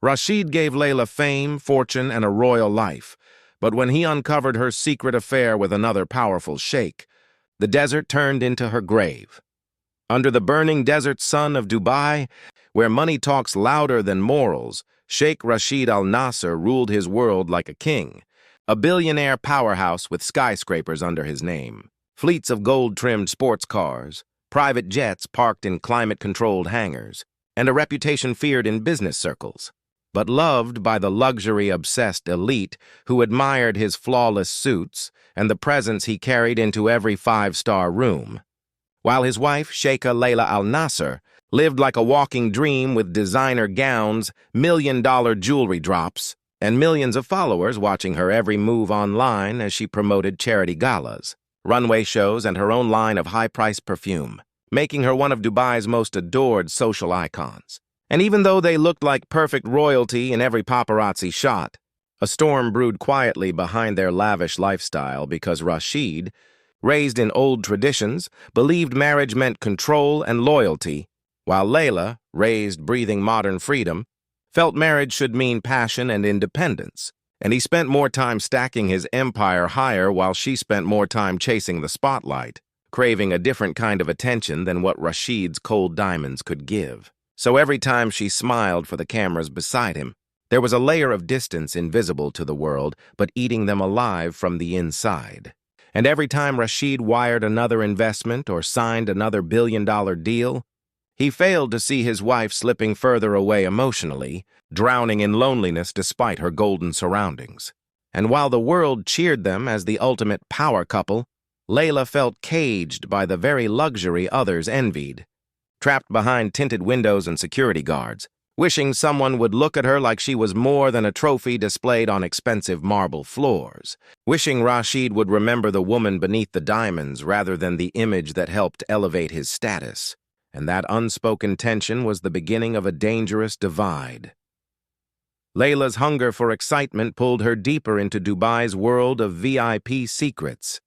Rashid gave Layla fame, fortune, and a royal life, but when he uncovered her secret affair with another powerful sheikh, the desert turned into her grave. Under the burning desert sun of Dubai, where money talks louder than morals, Sheikh Rashid Al-Nasser ruled his world like a king, a billionaire powerhouse with skyscrapers under his name, fleets of gold-trimmed sports cars, private jets parked in climate-controlled hangars, and a reputation feared in business circles, but loved by the luxury-obsessed elite who admired his flawless suits and the presence he carried into every five-star room, while his wife, Sheikha Layla Al-Nasser, lived like a walking dream with designer gowns, million-dollar jewelry drops, and millions of followers watching her every move online as she promoted charity galas, runway shows, and her own line of high-priced perfume, making her one of Dubai's most adored social icons. And even though they looked like perfect royalty in every paparazzi shot, a storm brewed quietly behind their lavish lifestyle because Rashid, raised in old traditions, believed marriage meant control and loyalty, while Layla, raised breathing modern freedom, felt marriage should mean passion and independence, and he spent more time stacking his empire higher while she spent more time chasing the spotlight, craving a different kind of attention than what Rashid's cold diamonds could give. So every time she smiled for the cameras beside him, there was a layer of distance invisible to the world, but eating them alive from the inside. And every time Rashid wired another investment or signed another billion-dollar deal, he failed to see his wife slipping further away emotionally, drowning in loneliness despite her golden surroundings. And while the world cheered them as the ultimate power couple, Layla felt caged by the very luxury others envied, trapped behind tinted windows and security guards, wishing someone would look at her like she was more than a trophy displayed on expensive marble floors, wishing Rashid would remember the woman beneath the diamonds rather than the image that helped elevate his status. And that unspoken tension was the beginning of a dangerous divide. Layla's hunger for excitement pulled her deeper into Dubai's world of VIP secrets,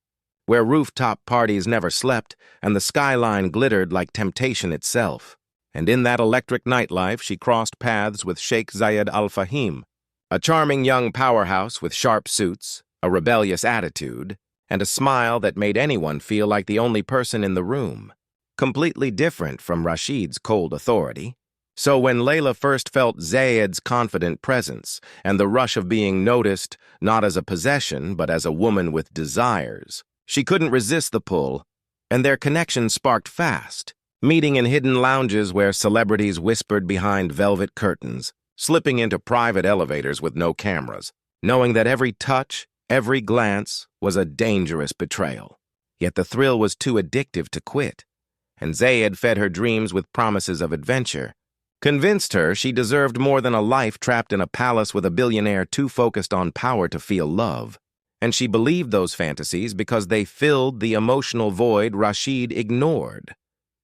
where rooftop parties never slept and the skyline glittered like temptation itself. And in that electric nightlife, she crossed paths with Sheikh Zayed Al Fahim, a charming young powerhouse with sharp suits, a rebellious attitude, and a smile that made anyone feel like the only person in the room, completely different from Rashid's cold authority. So when Layla first felt Zayed's confident presence and the rush of being noticed not as a possession but as a woman with desires, she couldn't resist the pull, and their connection sparked fast, meeting in hidden lounges where celebrities whispered behind velvet curtains, slipping into private elevators with no cameras, knowing that every touch, every glance was a dangerous betrayal. Yet the thrill was too addictive to quit, and Zayed fed her dreams with promises of adventure, convinced her she deserved more than a life trapped in a palace with a billionaire too focused on power to feel love. And she believed those fantasies because they filled the emotional void Rashid ignored.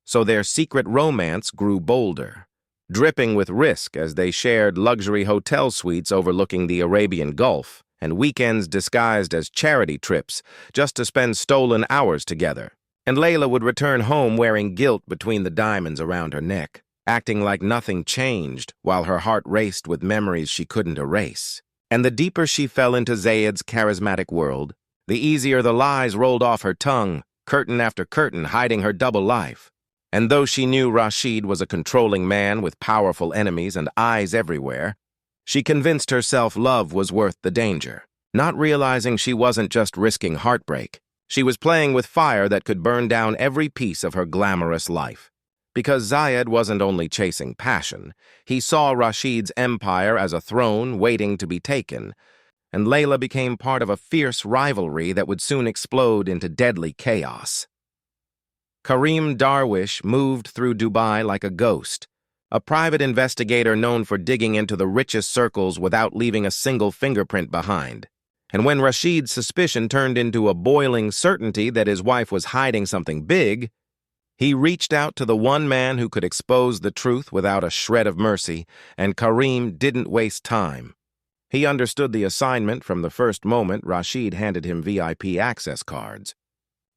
So their secret romance grew bolder, dripping with risk as they shared luxury hotel suites overlooking the Arabian Gulf and weekends disguised as charity trips just to spend stolen hours together. And Layla would return home wearing guilt between the diamonds around her neck, acting like nothing changed while her heart raced with memories she couldn't erase. And the deeper she fell into Zayed's charismatic world, the easier the lies rolled off her tongue, curtain after curtain hiding her double life. And though she knew Rashid was a controlling man with powerful enemies and eyes everywhere, she convinced herself love was worth the danger, not realizing she wasn't just risking heartbreak. She was playing with fire that could burn down every piece of her glamorous life. Because Zayed wasn't only chasing passion, he saw Rashid's empire as a throne waiting to be taken, and Layla became part of a fierce rivalry that would soon explode into deadly chaos. Karim Darwish moved through Dubai like a ghost, a private investigator known for digging into the richest circles without leaving a single fingerprint behind. And when Rashid's suspicion turned into a boiling certainty that his wife was hiding something big, he reached out to the one man who could expose the truth without a shred of mercy, and Karim didn't waste time. He understood the assignment from the first moment Rashid handed him VIP access cards,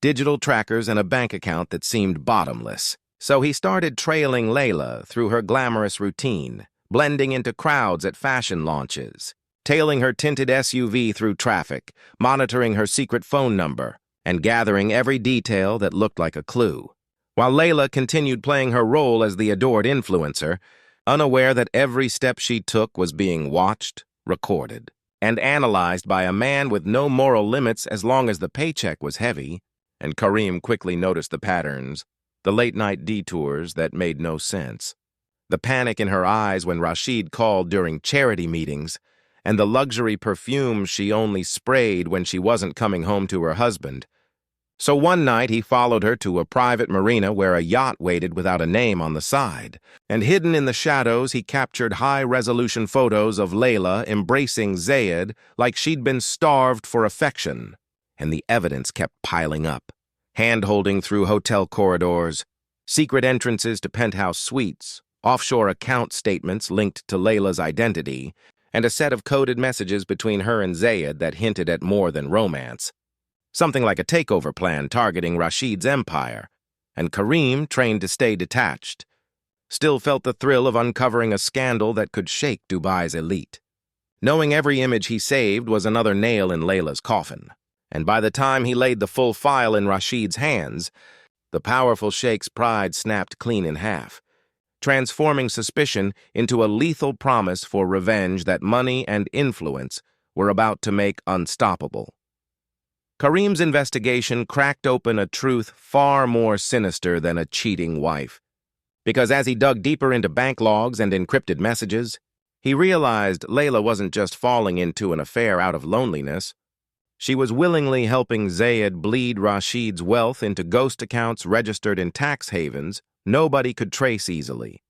digital trackers, and a bank account that seemed bottomless. So he started trailing Layla through her glamorous routine, blending into crowds at fashion launches, tailing her tinted SUV through traffic, monitoring her secret phone number, and gathering every detail that looked like a clue. While Layla continued playing her role as the adored influencer, unaware that every step she took was being watched, recorded, and analyzed by a man with no moral limits as long as the paycheck was heavy, and Kareem quickly noticed the patterns, the late-night detours that made no sense, the panic in her eyes when Rashid called during charity meetings, and the luxury perfume she only sprayed when she wasn't coming home to her husband. So one night he followed her to a private marina where a yacht waited without a name on the side, and hidden in the shadows he captured high-resolution photos of Layla embracing Zayed like she'd been starved for affection. And the evidence kept piling up, hand-holding through hotel corridors, secret entrances to penthouse suites, offshore account statements linked to Layla's identity, and a set of coded messages between her and Zayed that hinted at more than romance. Something like a takeover plan targeting Rashid's empire, and Kareem, trained to stay detached, still felt the thrill of uncovering a scandal that could shake Dubai's elite. Knowing every image he saved was another nail in Layla's coffin, and by the time he laid the full file in Rashid's hands, the powerful Sheikh's pride snapped clean in half, transforming suspicion into a lethal promise for revenge that money and influence were about to make unstoppable. Kareem's investigation cracked open a truth far more sinister than a cheating wife, because as he dug deeper into bank logs and encrypted messages, he realized Layla wasn't just falling into an affair out of loneliness. She was willingly helping Zayed bleed Rashid's wealth into ghost accounts registered in tax havens nobody could trace easily.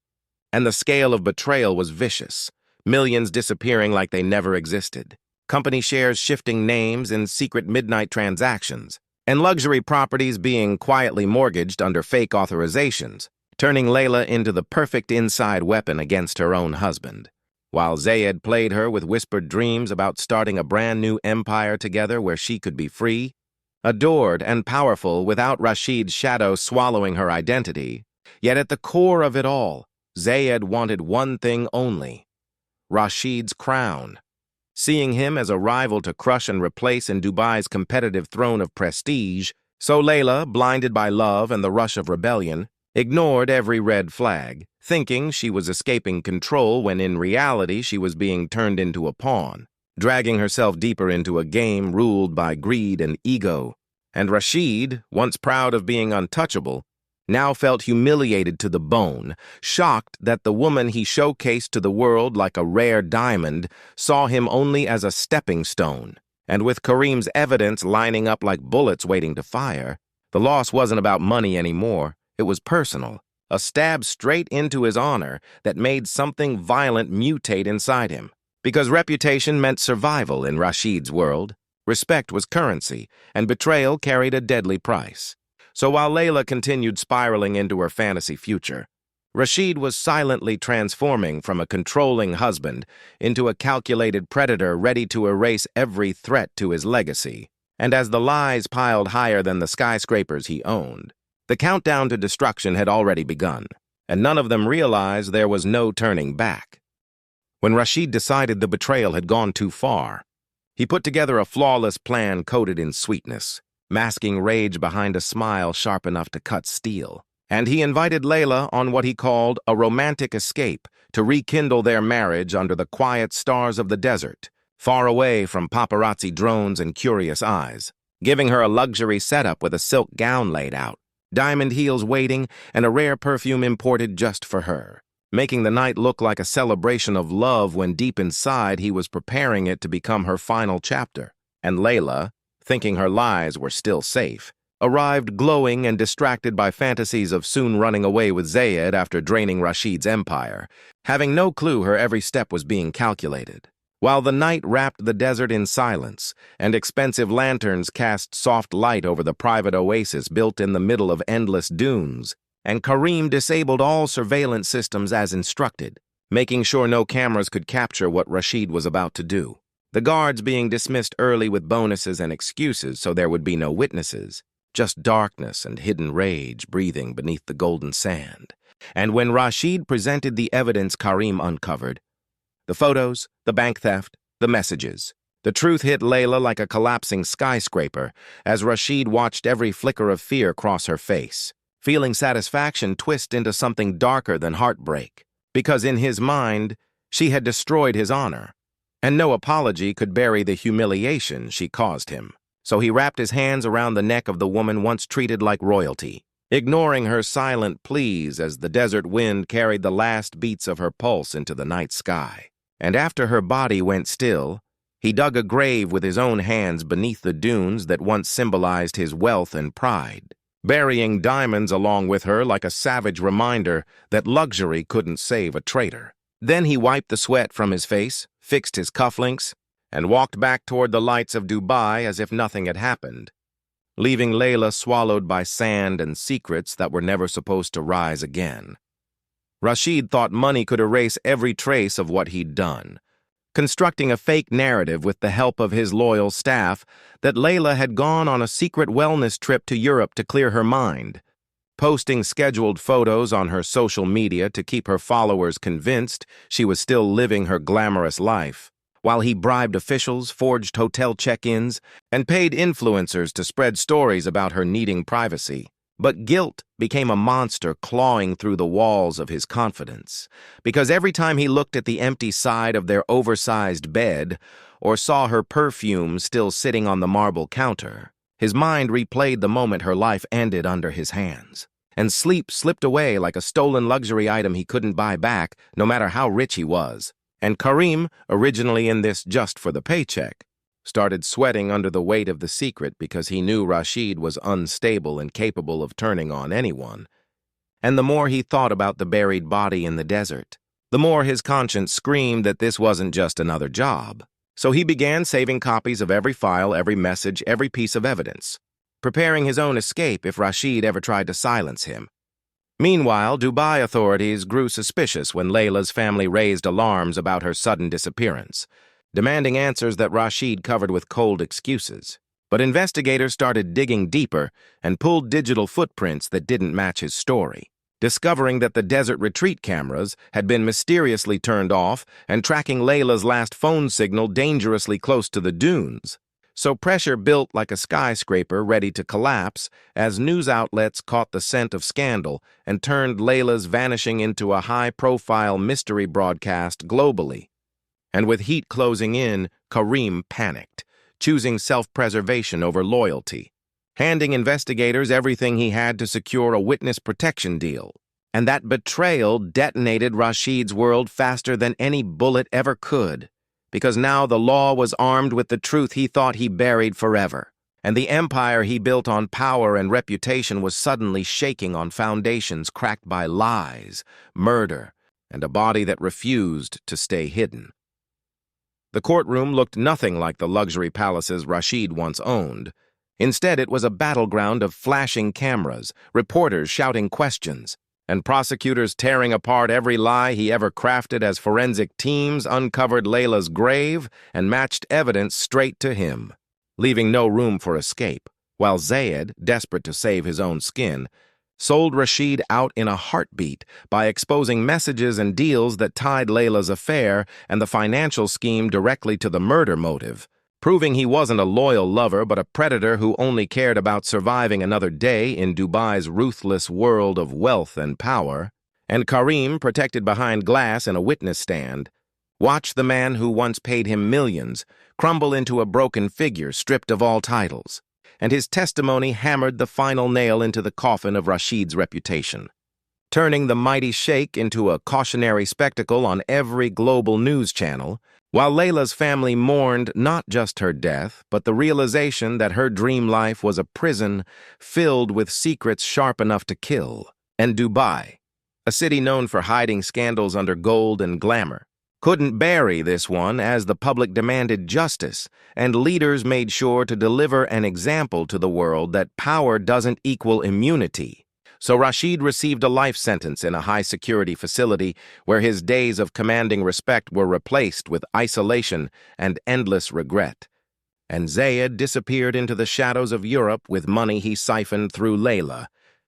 And the scale of betrayal was vicious, millions disappearing like they never existed, company shares shifting names in secret midnight transactions, and luxury properties being quietly mortgaged under fake authorizations, turning Layla into the perfect inside weapon against her own husband. While Zayed played her with whispered dreams about starting a brand new empire together where she could be free, adored and powerful without Rashid's shadow swallowing her identity, yet at the core of it all, Zayed wanted one thing only: Rashid's crown. Seeing him as a rival to crush and replace in Dubai's competitive throne of prestige, so Layla, blinded by love and the rush of rebellion, ignored every red flag, thinking she was escaping control when in reality she was being turned into a pawn, dragging herself deeper into a game ruled by greed and ego. And Rashid, once proud of being untouchable, now felt humiliated to the bone, shocked that the woman he showcased to the world like a rare diamond saw him only as a stepping stone. And with Kareem's evidence lining up like bullets waiting to fire, the loss wasn't about money anymore. It was personal, a stab straight into his honor that made something violent mutate inside him. Because reputation meant survival in Rashid's world, respect was currency, and betrayal carried a deadly price. So while Layla continued spiraling into her fantasy future, Rashid was silently transforming from a controlling husband into a calculated predator ready to erase every threat to his legacy. And as the lies piled higher than the skyscrapers he owned, the countdown to destruction had already begun, and none of them realized there was no turning back. When Rashid decided the betrayal had gone too far, he put together a flawless plan coated in sweetness, masking rage behind a smile sharp enough to cut steel. And he invited Layla on what he called a romantic escape to rekindle their marriage under the quiet stars of the desert, far away from paparazzi drones and curious eyes, giving her a luxury setup with a silk gown laid out, diamond heels waiting, and a rare perfume imported just for her, making the night look like a celebration of love when deep inside he was preparing it to become her final chapter. And Layla, thinking her lies were still safe, arrived glowing and distracted by fantasies of soon running away with Zayed after draining Rashid's empire, having no clue her every step was being calculated. While the night wrapped the desert in silence, and expensive lanterns cast soft light over the private oasis built in the middle of endless dunes, and Kareem disabled all surveillance systems as instructed, making sure no cameras could capture what Rashid was about to do. The guards being dismissed early with bonuses and excuses so there would be no witnesses, just darkness and hidden rage breathing beneath the golden sand. And when Rashid presented the evidence Karim uncovered, the photos, the bank theft, the messages, the truth hit Layla like a collapsing skyscraper as Rashid watched every flicker of fear cross her face, feeling satisfaction twist into something darker than heartbreak, because in his mind, she had destroyed his honor, and no apology could bury the humiliation she caused him. So he wrapped his hands around the neck of the woman once treated like royalty, ignoring her silent pleas as the desert wind carried the last beats of her pulse into the night sky. And after her body went still, he dug a grave with his own hands beneath the dunes that once symbolized his wealth and pride, burying diamonds along with her like a savage reminder that luxury couldn't save a traitor. Then he wiped the sweat from his face, fixed his cufflinks, and walked back toward the lights of Dubai as if nothing had happened, leaving Layla swallowed by sand and secrets that were never supposed to rise again. Rashid thought money could erase every trace of what he'd done, constructing a fake narrative with the help of his loyal staff that Layla had gone on a secret wellness trip to Europe to clear her mind, posting scheduled photos on her social media to keep her followers convinced she was still living her glamorous life, while he bribed officials, forged hotel check-ins, and paid influencers to spread stories about her needing privacy. But guilt became a monster clawing through the walls of his confidence, because every time he looked at the empty side of their oversized bed or saw her perfume still sitting on the marble counter, his mind replayed the moment her life ended under his hands, and sleep slipped away like a stolen luxury item he couldn't buy back, no matter how rich he was. And Karim, originally in this just for the paycheck, started sweating under the weight of the secret because he knew Rashid was unstable and capable of turning on anyone. And the more he thought about the buried body in the desert, the more his conscience screamed that this wasn't just another job. So he began saving copies of every file, every message, every piece of evidence, preparing his own escape if Rashid ever tried to silence him. Meanwhile, Dubai authorities grew suspicious when Layla's family raised alarms about her sudden disappearance, demanding answers that Rashid covered with cold excuses. But investigators started digging deeper and pulled digital footprints that didn't match his story, discovering that the desert retreat cameras had been mysteriously turned off and tracking Layla's last phone signal dangerously close to the dunes. So pressure built like a skyscraper ready to collapse as news outlets caught the scent of scandal and turned Layla's vanishing into a high-profile mystery broadcast globally. And with heat closing in, Karim panicked, choosing self-preservation over loyalty, handing investigators everything he had to secure a witness protection deal. And that betrayal detonated Rashid's world faster than any bullet ever could, because now the law was armed with the truth he thought he buried forever, and the empire he built on power and reputation was suddenly shaking on foundations cracked by lies, murder, and a body that refused to stay hidden. The courtroom looked nothing like the luxury palaces Rashid once owned. Instead, it was a battleground of flashing cameras, reporters shouting questions, and prosecutors tearing apart every lie he ever crafted as forensic teams uncovered Layla's grave and matched evidence straight to him, leaving no room for escape, while Zayed, desperate to save his own skin, sold Rashid out in a heartbeat by exposing messages and deals that tied Layla's affair and the financial scheme directly to the murder motive, proving he wasn't a loyal lover but a predator who only cared about surviving another day in Dubai's ruthless world of wealth and power. And Karim, protected behind glass in a witness stand, watched the man who once paid him millions crumble into a broken figure stripped of all titles, and his testimony hammered the final nail into the coffin of Rashid's reputation, turning the mighty sheikh into a cautionary spectacle on every global news channel, while Layla's family mourned not just her death, but the realization that her dream life was a prison filled with secrets sharp enough to kill. And Dubai, a city known for hiding scandals under gold and glamour, couldn't bury this one as the public demanded justice, and leaders made sure to deliver an example to the world that power doesn't equal immunity. So Rashid received a life sentence in a high-security facility where his days of commanding respect were replaced with isolation and endless regret. And Zayed disappeared into the shadows of Europe with money he siphoned through Layla,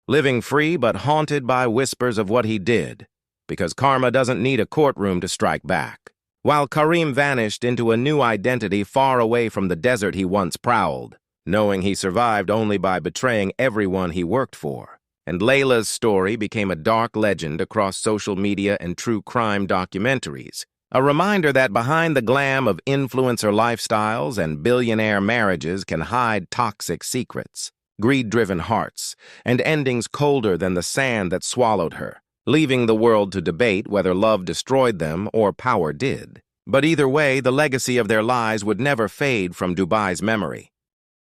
living free but haunted by whispers of what he did, because karma doesn't need a courtroom to strike back. While Karim vanished into a new identity far away from the desert he once prowled, knowing he survived only by betraying everyone he worked for. And Layla's story became a dark legend across social media and true crime documentaries, a reminder that behind the glam of influencer lifestyles and billionaire marriages can hide toxic secrets, greed-driven hearts, and endings colder than the sand that swallowed her, leaving the world to debate whether love destroyed them or power did. But either way, the legacy of their lies would never fade from Dubai's memory.